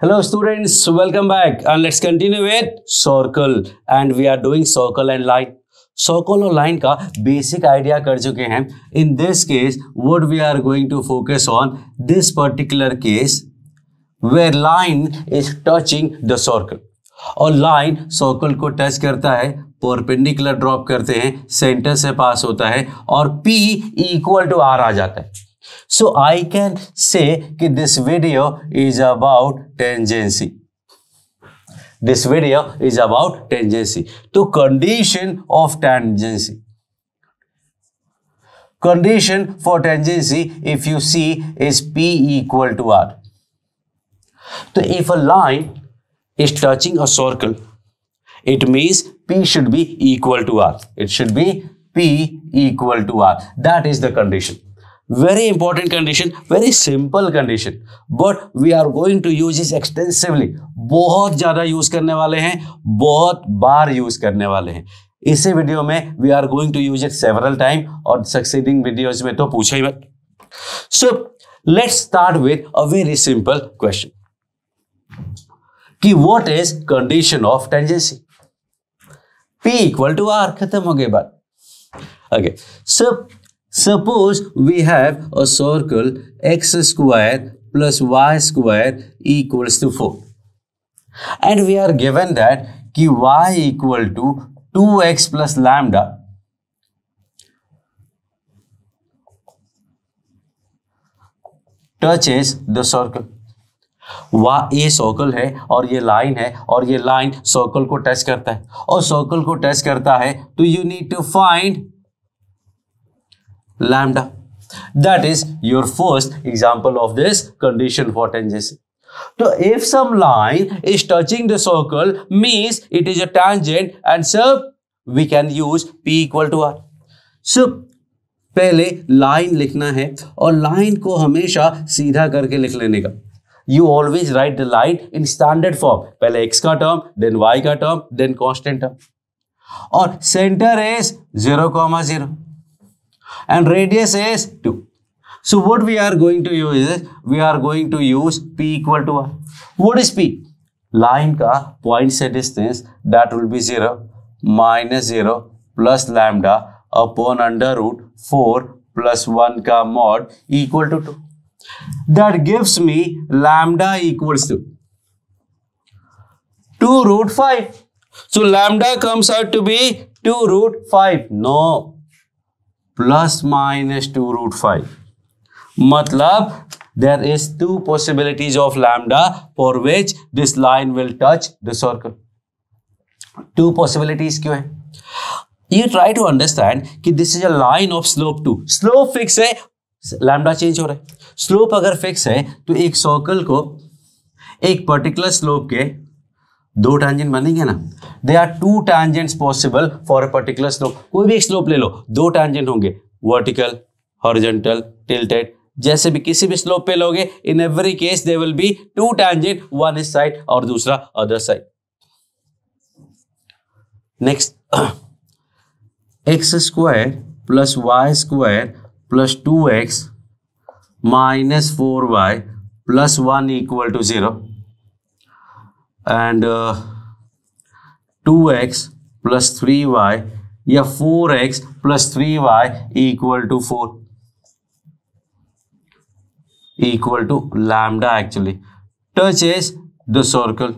Hello students, welcome back and let's continue with circle and we are doing circle and line. Circle और line का basic idea कर चुके हैं. In this case, what we are going to focus on this particular case where line is touching the circle. और line circle को touch करता है, perpendicular drop करते हैं, center से pass होता है और P equal to R आ जाता है. So I can say कि this video is about tangency. This video is about tangency. तो condition of tangency. Condition for tangency, if you see, is P equal to R. So if a line is touching a circle, it means P should be equal to R. It should be P equal to R. That is the condition. Very important condition, very simple condition, but we are going to use this extensively. बहुत ज़्यादा use करने वाले हैं, बहुत बार use करने वाले हैं. इसी वीडियो में we are going to use it several time और succeeding videos में तो पूछा ही मत. So let's start with a very simple question. कि what is condition of tangency? P equal to R. खत्म हो गई बात. Okay. So suppose we have a circle x square plus y square equals to 4 and we are given that कि y equal to 2x plus lambda touches the circle. ये circle है और ये line है और ये लाइन सर्कल को touch करता है और सर्कल को टच करता है तो you need to find lambda. That is your first example of this condition for tangency. So if some line is touching the circle means it is a tangent and so we can use P equal to R. So पहले line लिखना है और line को हमेशा सीधा करके लिख लेने का. You always write the line in standard form. पहले x का term, then y का term, then constant term. और center is 0,0. And radius is 2. So what we are going to use is we are going to use P equal to R. What is P? Line का point से distance that will be 0 minus 0 plus lambda upon under root 4 plus 1 का mod equal to 2. That gives me lambda equals to 2 root 5. So lambda comes out to be 2 root 5. No. Plus minus 2 root 5. मतलब there is two possibilities of lambda for which this line will touch the circle. Two possibilities क्यों है? You try to understand कि this is a line of slope 2. Slope fix है, lambda change हो रहा है. Slope अगर fix है तो एक सर्कल को एक पर्टिकुलर स्लोप के दो टैंजेंट बनेंगे ना. There are two tangents possible for a particular slope. कोई भी एक स्लोप ले लो, दो टैंजेंट होंगे, वर्टिकल, हॉरिजॉन्टल, टिल्टेड. जैसे भी किसी भी स्लोप पे लोगे, in every case they will be two tangent, one इस साइड और दूसरा other side. Next, x square plus y square plus 2x minus 4y plus 1 equal to 0 and 2x plus 3y या 4x plus 3y equal to 4 equal to lambda actually touches the circle.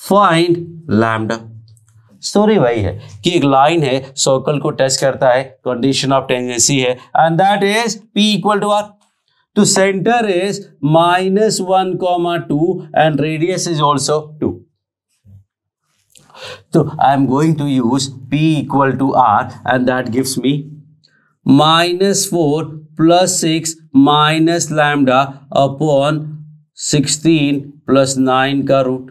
Find lambda. Story वही है कि एक line है, circle को touch करता है, condition of tangency है and that is P equal to R. तो center is minus 1, 2 and radius is also 2. So I am going to use P equal to R and that gives me minus 4 plus 6 minus lambda upon 16 plus 9 का root.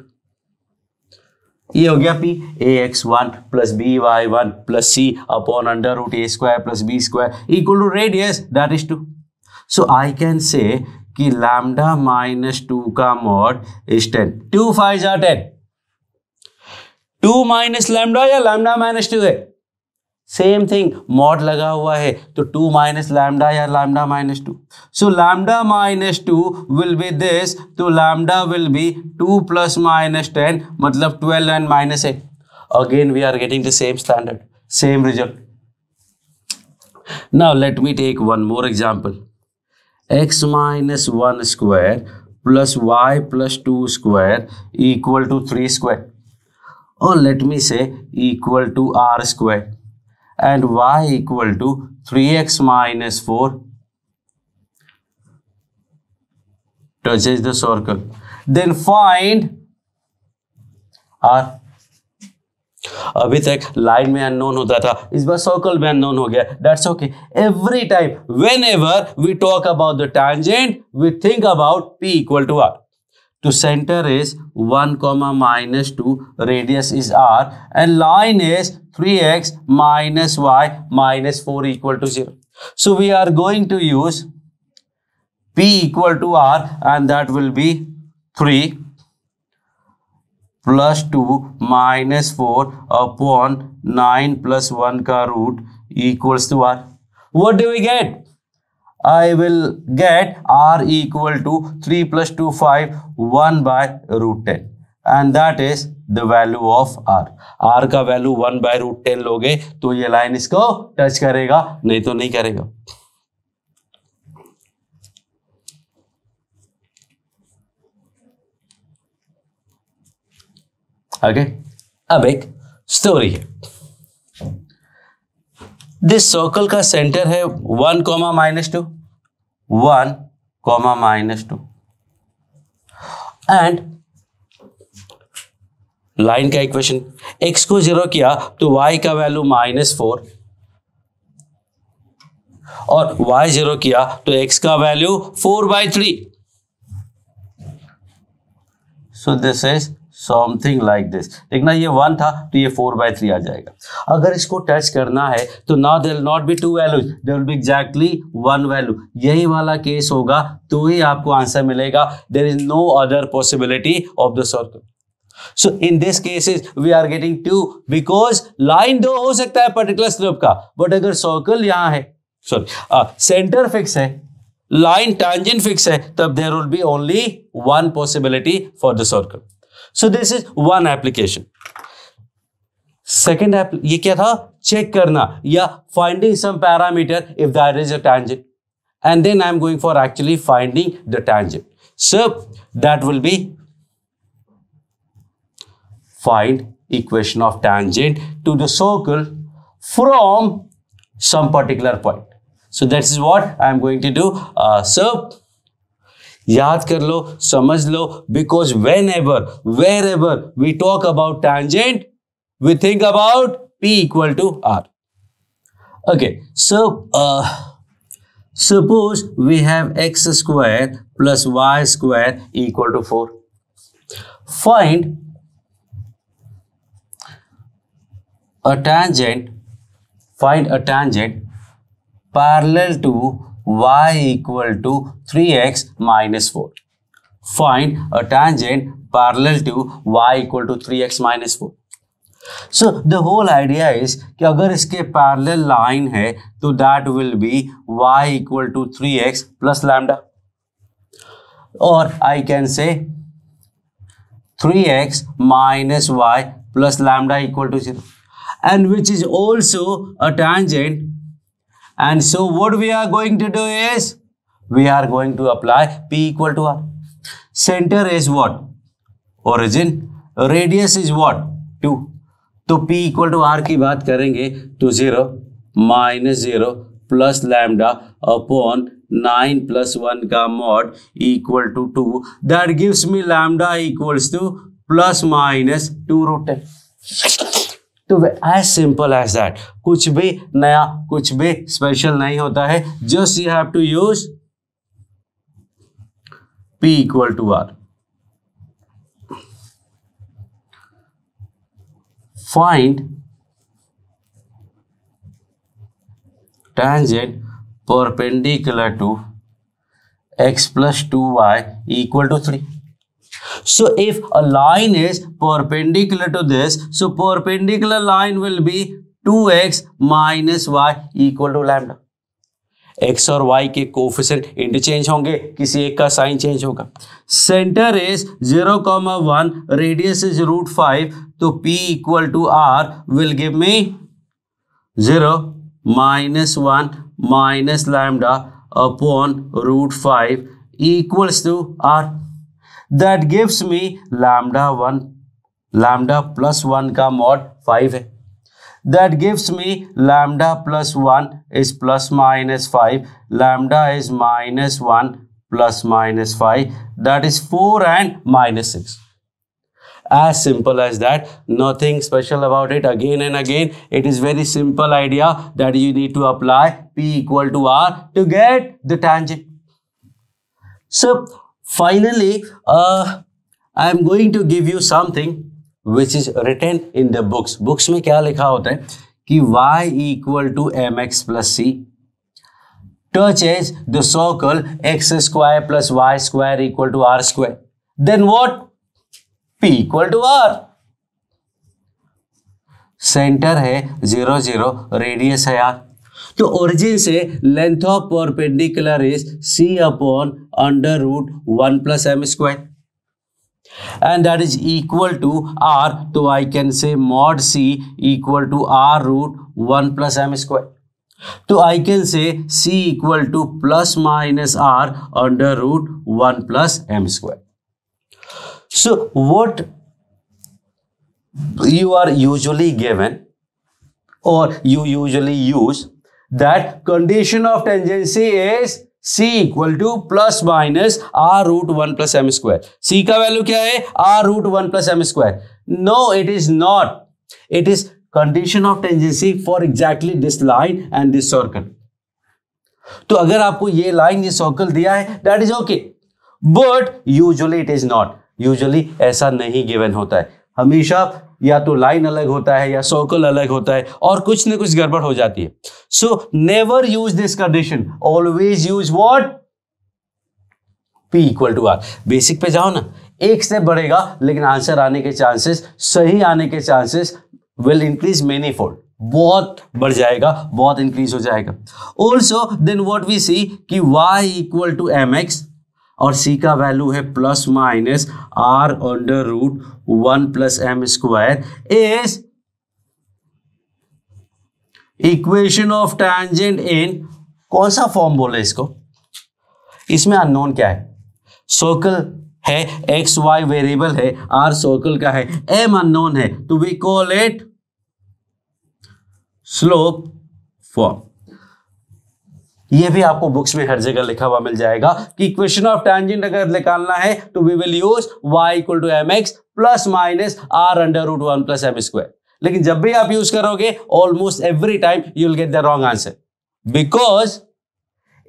ये हो गया P. ax1 plus by1 plus c upon under root a square plus b square equal to radius that is 2. So I can say कि lambda minus 2 का mod is 10. 2 5 are 10. 2 minus lambda या lambda minus 2 है? Same thing, mod लगा हुआ है तो 2 minus lambda या lambda minus 2. So lambda minus 2 will be this, तो lambda will be 2 plus minus 10 मतलब 12 and minus 8. Again we are getting the same standard, same result. Now let me take one more example. X minus 1 square plus y plus 2 square equal to 3 square, or let me say equal to r square, and y equal to 3x minus 4 touches the circle. Then find r. अभी तक line में unknown होता था, इस बार circle में unknown हो गया. That's okay. Every time whenever we talk about the tangent we think about p equal to r. तो centre is 1, minus 2, radius is r, and line is 3x minus y minus 4 equal to 0. So we are going to use p equal to r, and that will be 3 plus 2 minus 4 upon 9 plus 1 का root equals to r. What do we get? I will get r equal to 3 plus 2 5 1 by root 10, and that is the value of r. r का value 1 by root 10 लोगे तो ये line इसको touch करेगा, नहीं तो नहीं करेगा. ओके. अब एक स्टोरी है. दिस सर्कल का सेंटर है 1, minus 2, 1, minus 2, एंड लाइन का इक्वेशन, x को 0 किया तो y का वैल्यू -4, और y 0 किया तो x का value 4/3. So this is something like this. देखना ये 1 था तो ये 4/3 आ जाएगा. अगर इसको टच करना है तो now there will not be 2 values, there will be exactly 1 value. यही वाला केस होगा तो ही आपको आंसर मिलेगा. There is no other possibility of the circle. So in this cases we are getting 2 because line 2 हो सकता है पर्टिकुलर स्लोप का, बट अगर सर्कल यहां है, सॉरी सेंटर फिक्स है, लाइन टैंजेंट फिक्स है, तब there will be only 1 possibility for the circle. So this is one application. Second ये क्या था? चेक करना या finding some parameter if that is a tangent, and then I am going for actually finding the tangent. So that will be find equation of tangent to the circle from some particular point. So that is what I am going to do. So याद कर लो, समझ लो, because wherever we talk about tangent we think about p equal to r. Okay, so suppose we have x square plus y square equal to 4. Find a tangent parallel to y equal to 3x minus 4. Find a tangent parallel to y equal to 3x minus 4. So the whole idea is कि अगर इसके parallel line है तो that will be y equal to 3x plus lambda, or I can say 3x minus y plus lambda equal to 0, and which is also a tangent. And so what we are going to do is we are going to apply p equal to r. Center is what? Origin. Radius is what? 2. तो p equal to r की बात करेंगे तो 0 minus 0 plus lambda upon 9 plus 1 का mod equal to 2. That gives me lambda equals to plus minus 2 root 10. तो as simple as that. कुछ भी नया, कुछ भी स्पेशल नहीं होता है. Just you have to use p equal to r. Find tangent perpendicular to x plus 2y equal to 3. So if a line is perpendicular to this, so perpendicular line will be 2x minus y equal to lambda. x और y के coefficient interchange होंगे, किसी एक का sign change होगा। Centre is 0,1, radius is √5, तो p equal to r will give me 0 -1 minus lambda upon √5 equals to r. That gives me lambda plus 1 का mod 5 है। That gives me lambda plus 1 is plus minus 5. Lambda is -1 plus -5. That is 4 and -6. As simple as that. Nothing special about it. Again and again, it is very simple idea that you need to apply P equal to R to get the tangent. So finally, I am going to give you something which is written in the books. Books में क्या लिखा होता है कि y equal to mx plus c touches the circle x square plus y square equal to r square. Then what? P equal to r. Centre है 0 0, radius है r। तो origin से length of perpendicular is c upon √1 plus m square, and that is equal to r. तो I can say mod c equal to r√1 plus m square. तो I can say c equal to plus minus r √1 plus m square. So what you are usually given, or you usually use, that condition of tangency is c equal to plus minus r√1 plus m square. c का value क्या है? r√1 plus m square. No, it is not. It is condition of tangency for exactly this line and this circle. तो अगर आपको ये line, ये circle दिया है, that is okay. But usually it is not. Usually ऐसा नहीं given होता है। हमेशा या तो लाइन अलग होता है या सर्कल अलग होता है और कुछ न कुछ गड़बड़ हो जाती है। So never use this condition, always use what? P equal to R। Basic पे जाओ ना, एक स्टेप बढ़ेगा लेकिन आंसर आने के चांसेस, सही आने के chances will increase many fold, बहुत बढ़ जाएगा, बहुत इंक्रीज हो जाएगा। ऑल्सो देन व्हाट वी सी कि y इक्वल टू mx और c का वैल्यू है plus minus r√1 plus m square is equation of tangent in कौन सा फॉर्म बोले इसको? इसमें अननोन क्या है? सर्कल है, x y वेरिएबल है, r सर्कल का है, m अननोन है, तो we call it slope form. ये भी आपको बुक्स में हर जगह लिखा हुआ मिल जाएगा कि इक्वेशन ऑफ टैंजेंट अगर निकालना है तो we will use y equal to mx plus minus r√1 plus m square. लेकिन जब भी आप यूज करोगे almost every time you will get the wrong answer, because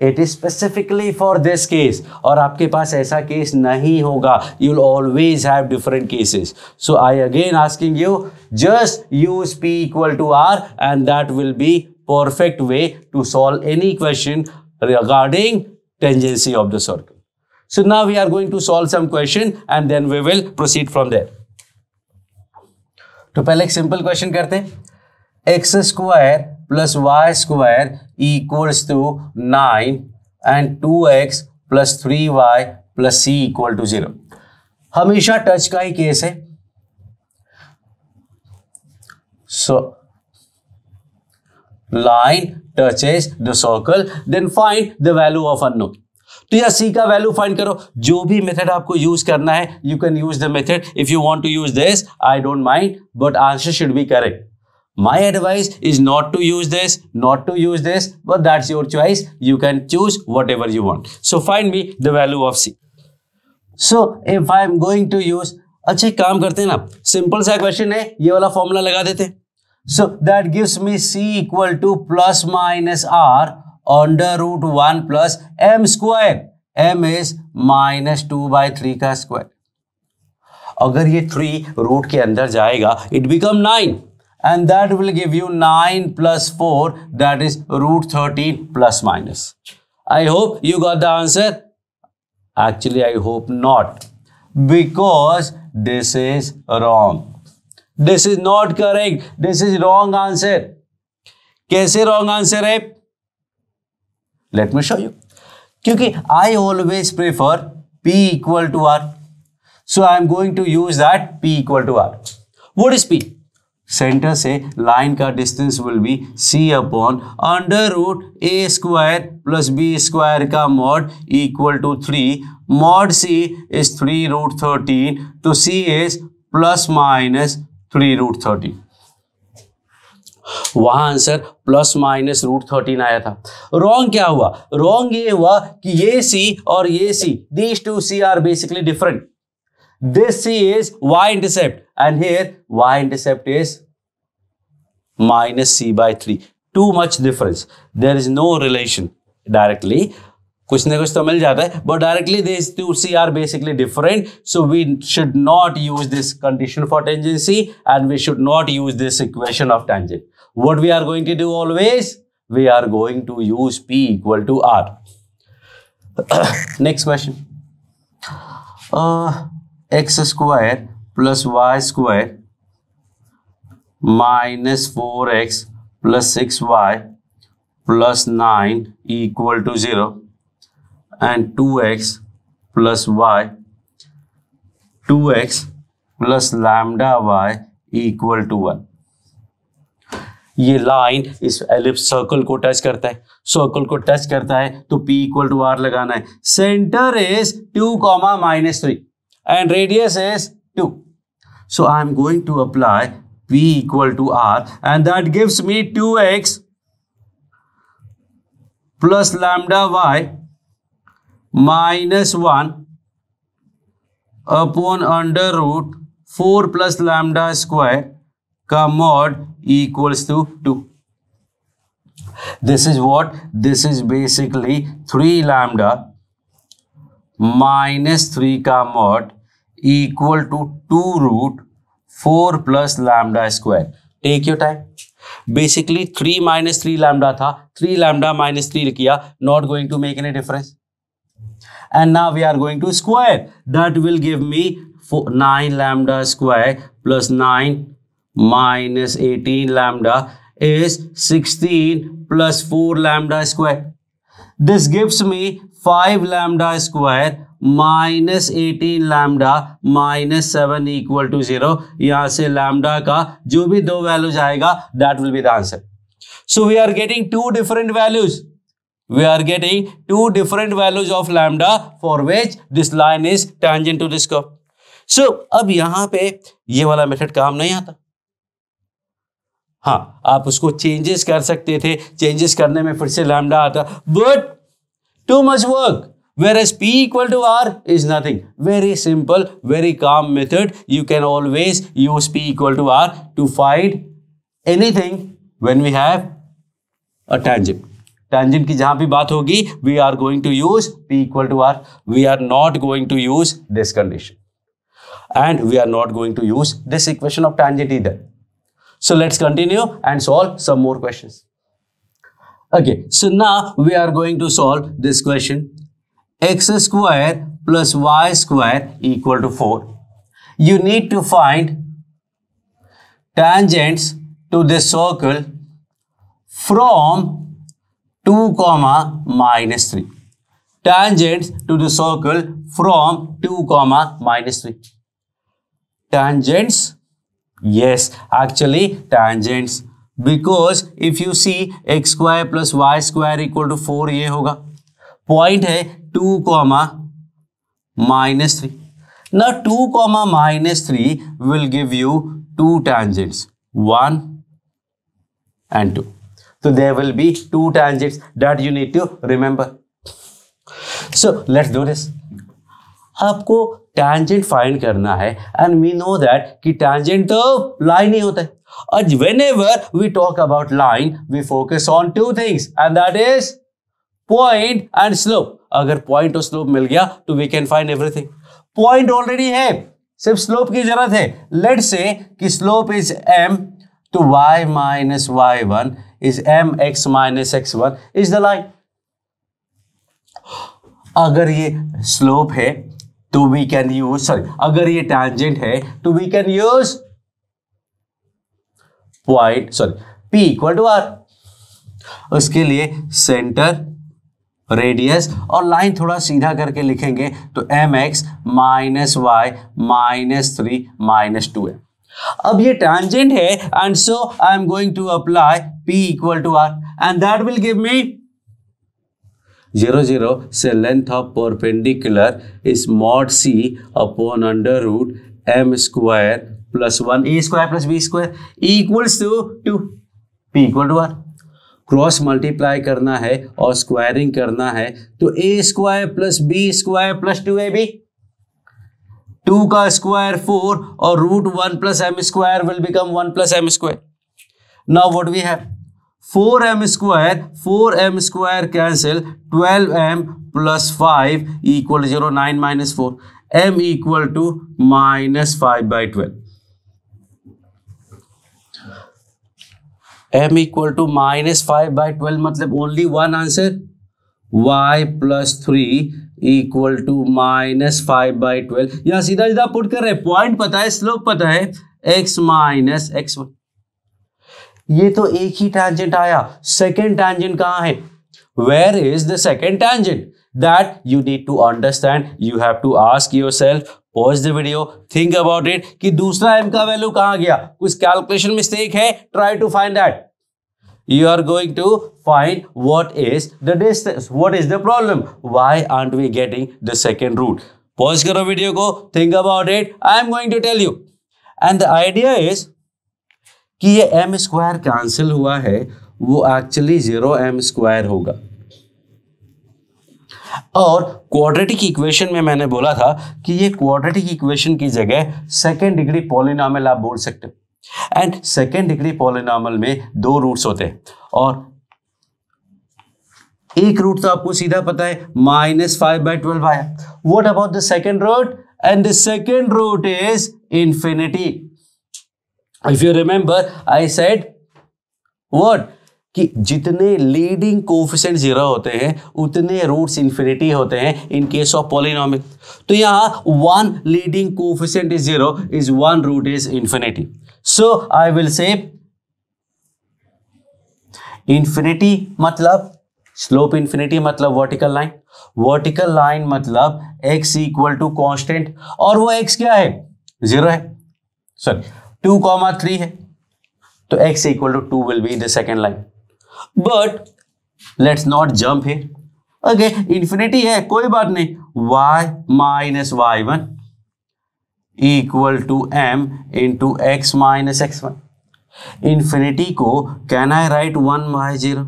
it is specifically for this case, और आपके पास ऐसा केस नहीं होगा, you will always have different cases. So I again asking you, just use p equal to r and that will be perfect way to solve any question regarding tangency of the circle. So now we are going to solve some question and then we will proceed from there. तो पहले एक simple question करते हैं। x square plus y square equals to 9 and 2x plus 3y plus c equal to 0। हमेशा touch का ही case है। So line touches the circle, then find the value of unknown. तो या c का value find करो। जो भी मेथड आपको यूज करना है, you can use the method. If you want to use this, I don't mind, but answer should be correct. My advice is not to use this, not to use this, but that's your choice, you can choose whatever you want. So find me the value of c। So if I am going to use, अच्छा एक काम करते हैं ना, simple सा question है, ये वाला फॉर्मूला लगा देते हैं। So that gives me c equal to plus minus r √1 plus m square. m is -2/3 का स्क्वायर। अगर ये 3 रूट के अंदर जाएगा, it become 9 and that will give you 9 plus 4, that is √13 plus minus. I hope you got the answer. Actually, I hope not, because this is wrong. This is not correct. This is wrong answer. कैसे wrong answer है? Let me show you. क्योंकि I always prefer P equal to R. So I am going to use that P equal to R. What is P? Centre से line का distance will be C upon under root A square plus B square का mod equal to 3. Mod C is 3 root 13 तो C is plus minus 3 root 13. वहां answer plus minus root 13 आया था. Wrong क्या हुआ? Wrong ये हुआ कि ये C और ये C, these two C are basically different. This C is y-intercept and here y-intercept is minus C by 3. Too much difference. There is no relation directly. कुछ ना कुछ तो मिल जाता है, but directly these two C are basically different. So we should not use this condition for tangency and we should not use this equation of tangent. What we are going to do always? We are going to use P equal to R. Next question. X square plus Y square minus 4x plus 6y plus 9 equal to 0 and 2x plus y 2x plus lambda y equal to 1. ये line इस ellipse circle को touch करता है, circle को touch करता है तो P equal to R लगाना है. Centre is 2, -3 and radius is 2. So I am going to apply P equal to R and that gives me 2x plus lambda y minus 1 upon under root 4 plus lambda square का mod equals to 2. This is what? This is basically 3 lambda minus 3 का mod equal to 2 root 4 plus lambda square. Take your time. Basically 3 minus 3 lambda था, 3 lambda minus 3 किया, not going to make any difference. And now we are going to square. That will give me 9 lambda square plus 9 minus 18 lambda is 16 plus 4 lambda square. This gives me 5 lambda square minus 18 lambda minus 7 equal to 0. यहाँ से lambda का जो भी दो values आएगा that will be the answer. So we are getting two different values. We are getting two different values of lambda for which this line is tangent to this curve. So अब यहाँ पे ये वाला method काम नहीं आता. हाँ, आप उसको चेंजेस कर सकते थे, चेंजेस करने में फिर से लैम्डा आता, but too much work. Whereas P equal to R is nothing. Very simple, very calm method. You can always use P equal to R to find anything when we have a tangent. Tangent की जहां भी बात होगी, we are going to use P equal to R. We are not going to use this condition. And we are not going to use this equation of tangent either. So let's continue and solve some more questions. Okay, so now we are going to solve this question. X square plus y square equal to 4. You need to find tangents to this circle from 2, -3. Tangents to the circle from 2, -3. Tangents? Yes, actually tangents. Because if you see x square plus y square equal to 4, ये होगा. Point है 2, -3. Now 2, -3 will give you two tangents, 1 and 2. So there will be two tangents that you need to remember. So let's do this. आपको tangent find करना है and we know that कि tangent तो line ही होता है. और whenever we talk about line, we focus on two things and that is point and slope. अगर point और slope मिल गया तो we can find everything. Point already है, सिर्फ slope की जरूरत है. Let's say कि slope is m, तो y minus y1 is mx minus x1 is the line. अगर ये slope है तो we can use, अगर ये tangent है तो we can use P equal to R. उसके लिए सेंटर, रेडियस और लाइन थोड़ा सीधा करके लिखेंगे तो mx minus y minus 3 minus 2 है। अब ये tangent है and so I am going to apply P equal to R and that will give me 0 0 से length of perpendicular is mod C upon under root m square plus 1 a square plus b square equals to 2 P equal to R। Cross multiply करना है और squaring करना है तो a square plus b square plus 2ab, 2 का square 4 और root 1 plus m square will become 1 plus m square. Now what we have 4m square cancel 12m plus 5 equal 0 9 minus 4 m equal to minus 5/12 m equal to minus 5/12 मतलब only one answer y plus 3 equal to minus 5/12। यहां सीधा सीधा put कर रहे, point पता है, slope पता है x माइनस x1। ये तो एक ही टैंजेंट आया, सेकेंड टैंजेंट कहां है? Where is the second tangent? That you need to understand, you have to ask yourself, pause the video, think about it कि दूसरा m का वैल्यू कहां गया, कुछ कैलकुलेशन मिस्टेक है, try to find that. You are going to find what is the distance, what is the problem, why aren't we getting the second root? Pause करो video को, think about it, I am going to tell you. And the idea is कि ये m square cancel हुआ है, वो actually 0m square होगा। और quadratic equation में मैंने बोला था कि ये क्वाड्रेटिक इक्वेशन की जगह सेकेंड डिग्री पॉलिनॉमियल आप बोल सकते हो। एंड सेकेंड डिग्री पॉलिनॉमियल में 2 रूट्स होते हैं और एक रूट तो आपको सीधा पता है माइनस 5/12 आया। What about the second root? And the second root is infinity. If you remember I said what कि जितने लीडिंग कोफिशिएंट 0 होते हैं उतने रूट्स इंफिनिटी होते हैं इन केस ऑफ पॉलिनॉमियल। तो यहां 1 leading coefficient is 0 is 1 root is infinity. So I will say infinity मतलब slope infinity मतलब vertical line मतलब x equal to constant और वो x क्या है? 0 है, sorry 2,3 है, तो x equal to 2 will be the second line. But let's not jump here. Okay, infinity है, कोई बात नहीं, y minus y1 equal to m into x minus x1। Infinity को can I write 1/0?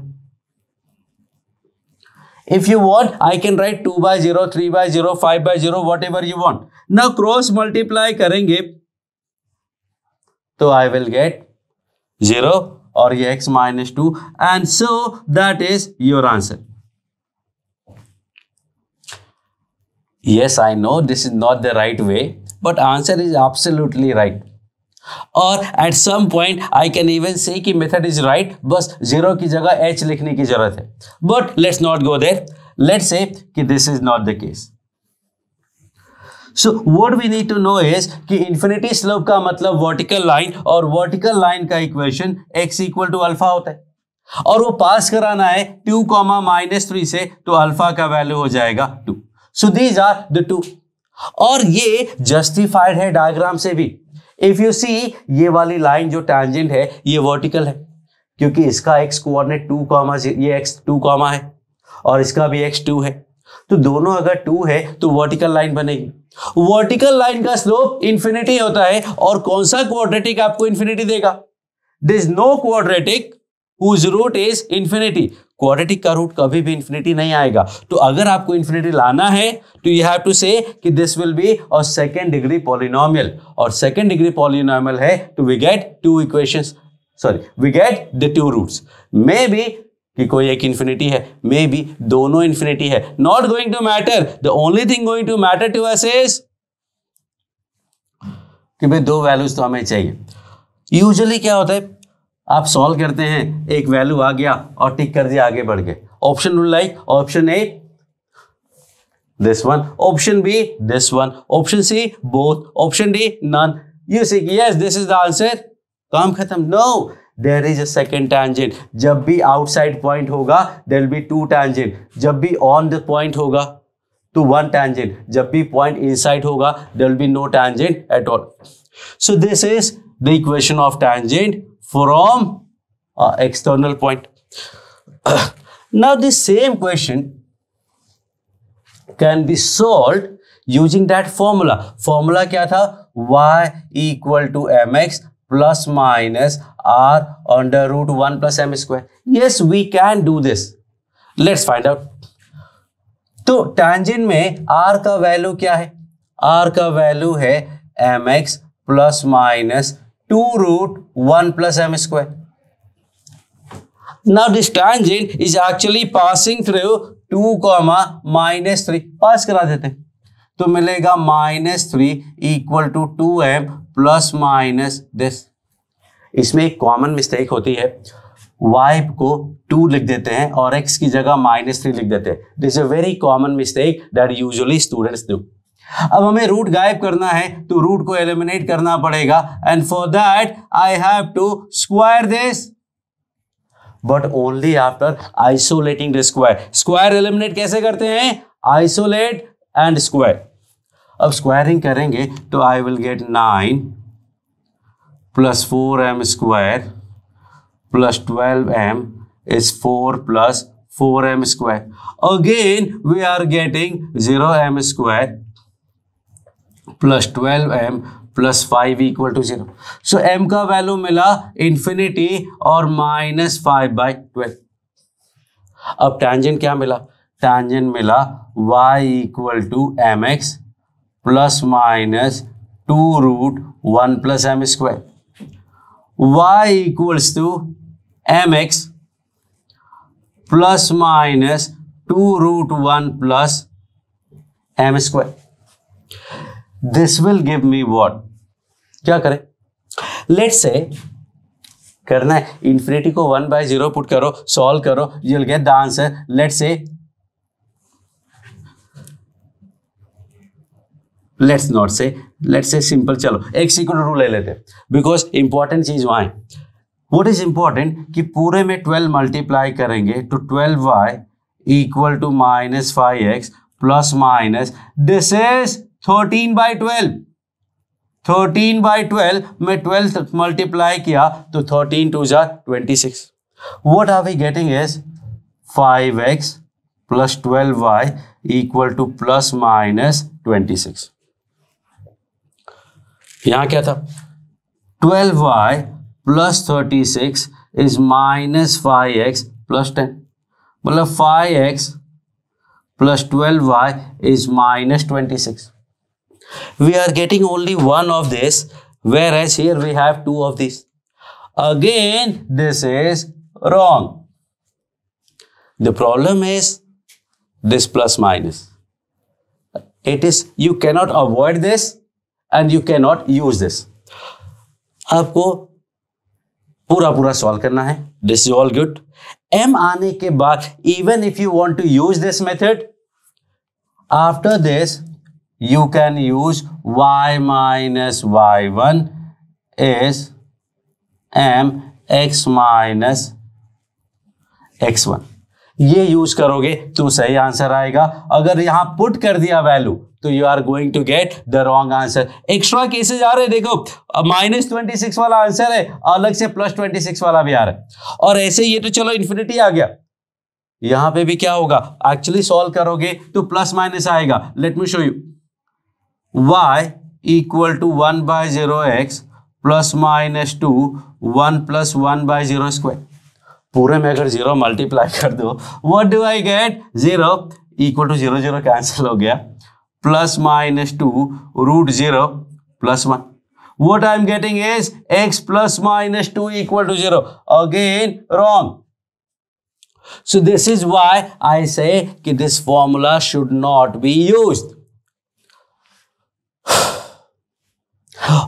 If you want I can write 2/0, 3/0, 5/0, whatever you want. Now cross multiply करेंगे तो I will get 0 और ये x minus 2 and so that is your answer. Yes, I know this is not the right way, but answer is absolutely right. Or at some point I can even say कि method is right, बस 0 की जगह h लिखने की जरूरत है। But let's not go there. Let's say कि this is not the case. So what we need to know is कि infinity slope का मतलब vertical line और vertical line का equation x equal to alpha होता है और वो पास कराना है 2, -3 से, तो अल्फा का वैल्यू हो जाएगा 2। So these are the two. और ये जस्टिफाइड है डायग्राम से भी। इफ यू सी ये वाली लाइन जो टैंजेंट है ये वर्टिकल है क्योंकि इसका x कोऑर्डिनेट 2, ये x 2, है और इसका भी x 2 है, तो दोनों अगर 2 है तो वर्टिकल लाइन बनेगी। वर्टिकल लाइन का स्लोप इंफिनिटी होता है और कौन सा क्वाड्रेटिक आपको इंफिनिटी देगा? There is no quadratic whose root is infinity. Quadratic का रूट कभी भी इंफिनिटी नहीं आएगा। तो अगर आपको इंफिनिटी लाना है तो यू हैव टू से कि this will be a second degree polynomial और सेकेंड डिग्री पॉलिनोमियल है तो we get 2 equations, sorry we get the 2 roots. Maybe कि कोई एक इंफिनिटी है, मे बी दोनों इंफिनिटी है, not going to matter. The only thing going to matter to us is कि भाई 2 वैल्यूज तो हमें चाहिए। यूजुअली क्या होता है आप सॉल्व करते हैं, एक वैल्यू आ गया और टिक कर दिया, आगे बढ़ गए। Option rule like option A this one, option B this one, option C both, option D none. You say yes this is the answer, काम खत्म। No, there is a second tangent. जब भी आउटसाइड पॉइंट होगा there will be two tangent. जब भी on the point होगा तो one tangent. जब भी पॉइंट इनसाइड होगा there will be no tangent at all. So this is the equation of tangent from external point. Now this same question can be solved using that formula. Formula क्या था? y equal to mx plus minus r under root 1 plus m square. Yes, we can do this. Let's find out. तो tangent में r का value क्या है? r का value है mx plus minus 2 root 1 plus m square. Now this tangent is actually passing through 2, -3. पास करा देते हैं तो मिलेगा -3 equal to 2m plus minus this. इसमें एक कॉमन मिस्टेक होती है, y को 2 लिख देते हैं और x की जगह -3 लिख देते हैं. This is a very common mistake that usually students do. अब हमें रूट गायब करना है तो रूट को एलिमिनेट करना पड़ेगा, and for that I have to square this, but only after isolating the square. Square eliminate कैसे करते हैं? Isolate and square. अब स्क्वायरिंग करेंगे तो I will get 9 plus 4m square plus 12m is 4 plus 4m square. Again we are getting 0m square plus 12m plus 5 equal to 0. So m का value मिला infinity और -5/12. अब tangent क्या मिला? Tangent मिला y equal to mx plus minus 2 root 1 plus m square. y equals to mx plus minus 2 root 1 plus m square. This will give me what? क्या करें? Let's say करना है इंफिनिटी को 1/0 पुट करो, solve करो, you will get the answer. Let's say simple, चलो x equal to ले लेते हैं बिकॉज इंपॉर्टेंट चीज वहां है. व्हाट इज इंपॉर्टेंट कि पूरे में 12 मल्टीप्लाई करेंगे तो 12y equal to -5x plus minus this is 13/12. 13/12 में 12 मल्टीप्लाई किया तो 13 2 जा 26. What are we getting is 5x plus 12y equal to plus minus 26. यहां क्या था? 12y plus 36 is -5x plus 10. मतलब 5x plus 12y is -26. We are getting only one of this, whereas here we have two of these. Again, this is wrong. The problem is this plus minus. It is, you cannot avoid this and you cannot use this. आपको पूरा solve करना है. This is all good. m आने के बाद even if you want to use this method, after this you can use y minus y1 is m x minus x1. ये use करोगे तो सही आंसर आएगा. अगर यहां पुट कर दिया वैल्यू तो you are going to get the wrong answer. Extra cases आ रहे हैं, देखो -26 वाला आंसर है, अलग से +26 वाला भी आ रहा है, और ऐसे ये तो चलो इन्फिनिटी आ गया. यहां पे भी क्या होगा? एक्चुअली सॉल्व करोगे तो प्लस माइनस आएगा. Let me show you. y equal to 1/0x plus minus 2 1 plus 1/0 square. पूरे में अगर 0 मल्टीप्लाई कर दो, what do I get? 0 equal to 0 0 cancel हो गया, plus minus 2 root 0 plus 1. What I am getting is x plus minus 2 equal to 0. Again wrong. So this is why I say कि this formula should not be used.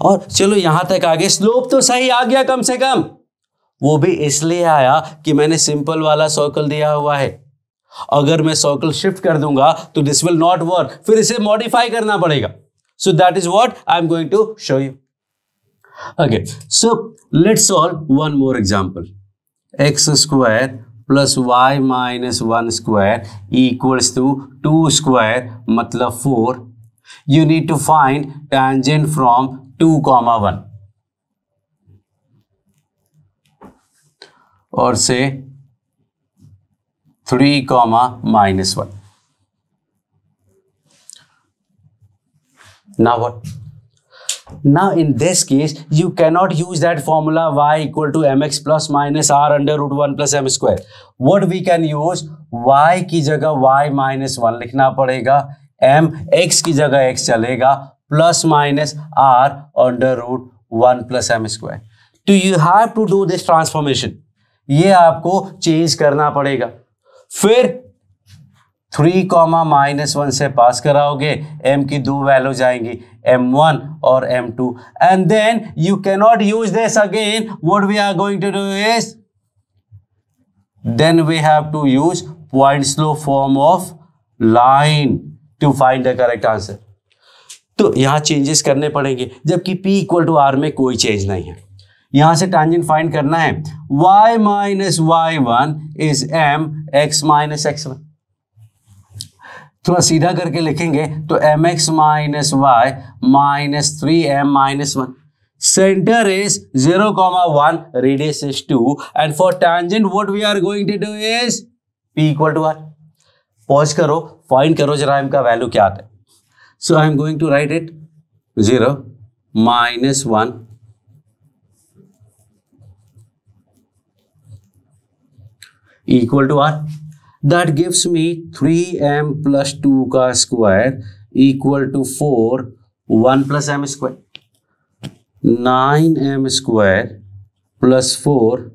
और चलो यहां तक आगे. Slope तो सही आ गया कम से कम. वो भी इसलिए आया कि मैंने सिंपल वाला सर्कल दिया हुआ है. अगर मैं सर्कल शिफ्ट कर दूंगा तो दिस विल नॉट वर्क, फिर इसे मॉडिफाई करना पड़ेगा. So that is what I am going to show you. Okay, so let's solve one more example. X square plus y minus 1 square equals to 2 square मतलब 4. You need to find tangent from 2, 1 or say 3, minus 1. Now what? Now in this case you cannot use that formula y equal to mx plus minus r under root 1 plus m square. What we can use, y की जगह y minus 1 लिखना पड़ेगा, m x की जगह x चलेगा, plus minus r under root 1 plus m square. तो you have to do this transformation. ये आपको चेंज करना पड़ेगा. फिर 3, minus 1 से पास कराओगे, m की दो वैल्यू जाएंगी, m1 और m2, and then you cannot use this again. What we are going to do is, then we have to use point slope form of line to find the correct answer. तो यहां changes करने पड़ेंगे, जबकि p equal to r में कोई change नहीं है. यहां से टेंजेंट फाइंड करना है. y minus y1 is m x minus x1. थोड़ा सीधा करके लिखेंगे तो mx minus y minus 3m minus 1. Center is 0, 1, radius is 2, and for tangent what we are going to do is p equal to r. Pause करो, find करो जरा m का value क्या आता है. So I am going to write it 0, minus 1, equal to r. That gives me 3m plus 2 का square equal to 4, 1 plus m square. 9m square plus 4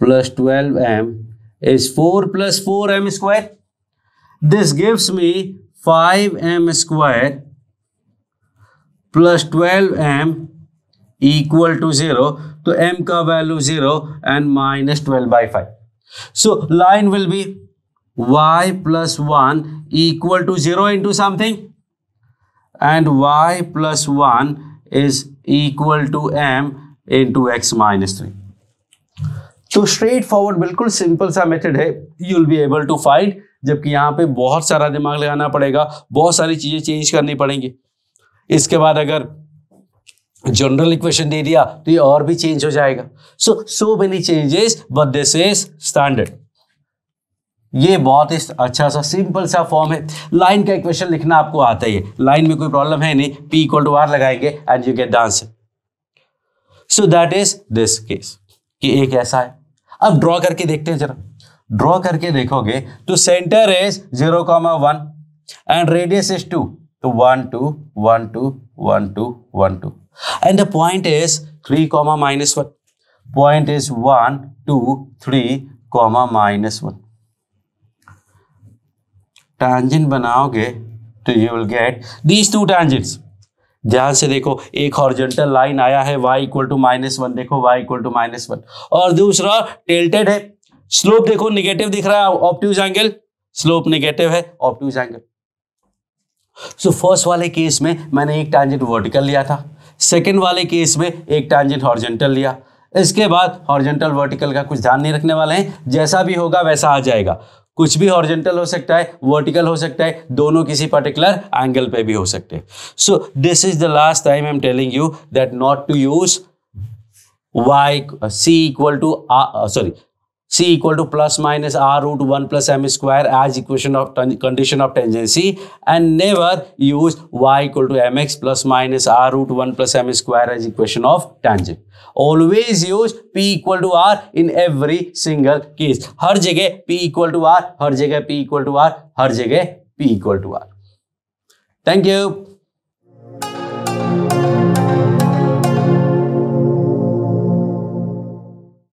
plus 12m is 4 plus 4m square. This gives me 5m square plus 12m equal to 0. तो m का value 0 and minus 12 by 5. So line will be y plus 1 equal to 0 into something, and y plus 1 is equal to m into x minus 3. तो straightforward बिल्कुल simple सा method है, you will be able to find. जबकि यहाँ पे बहुत सारा दिमाग लगाना पड़ेगा, बहुत सारी चीजें चेंज करनी पड़ेंगी. इसके बाद अगर जनरल इक्वेशन दे दिया तो ये और भी चेंज हो जाएगा. So many changes, but this is standard. ये बहुत ही अच्छा सा सिंपल सा फॉर्म है. लाइन का इक्वेशन लिखना आपको आता ही है, लाइन में कोई प्रॉब्लम है नहीं. p इक्वल टू r लगाएंगे and you get the answer. So that is this case कि एक ऐसा है. अब ड्रॉ करके देखते हैं जरा. ड्रॉ करके देखोगे तो centre is 0, 1 and radius is 2. तो 1, 2, 1, 2, 1, 2, 1, 2. And the point is 3, minus 1. Point is 1, 2, 3, minus 1. Tangent बनाओगे तो you will get these two tangents. ध्यान से देखो, एक हॉरिजॉन्टल लाइन आया है y इक्वल टू -1, देखो y इक्वल टू -1, और दूसरा टिल्टेड है. स्लोप देखो निगेटिव दिख रहा है, ऑब्ट्यूज एंगल, स्लोप निगेटिव है, ऑब्ट्यूज एंगल. सो फर्स्ट वाले केस में मैंने एक टैंजेंट वर्टिकल लिया था, सेकेंड वाले केस में एक टैंजेंट हॉरिजॉन्टल लिया. इसके बाद हॉरिजॉन्टल वर्टिकल का कुछ ध्यान नहीं रखने वाले हैं, जैसा भी होगा वैसा आ जाएगा. कुछ भी हॉरिजॉन्टल हो सकता है, वर्टिकल हो सकता है, दोनों किसी पर्टिकुलर एंगल पे भी हो सकते हैं. So this is the last time I am telling you that not to use c equal to plus minus r root 1 plus m square as equation of condition of tangency, and never use y equal to mx plus minus r root 1 plus m square as equation of tangent. Always use p equal to r in every single case. हर जगह p equal to r, हर जगह p equal to r, हर जगह p equal to r. Thank you.